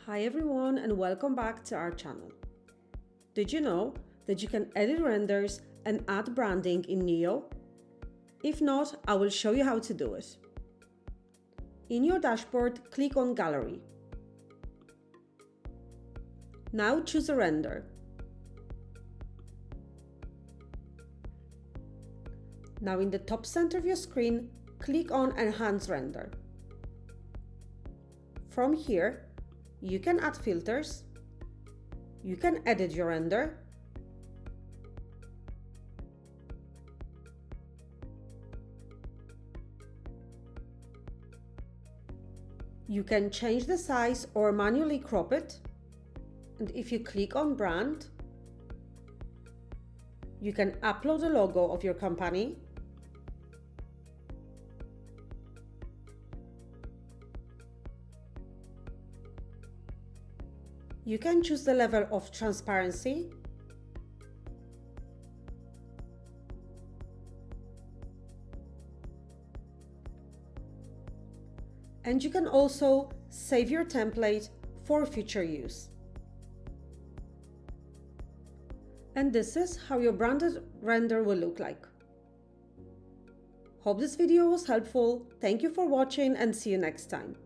Hi everyone and welcome back to our channel. Did you know that you can edit renders and add branding in Neo? If not, I will show you how to do it. In your dashboard, click on Gallery. Now choose a render. Now in the top center of your screen, click on Enhance Render. From here, you can add filters, you can edit your render, you can change the size or manually crop it, and if you click on Brand, you can upload a logo of your company, you can choose the level of transparency, and you can also save your template for future use. And this is how your branded render will look like. Hope this video was helpful. Thank you for watching and see you next time.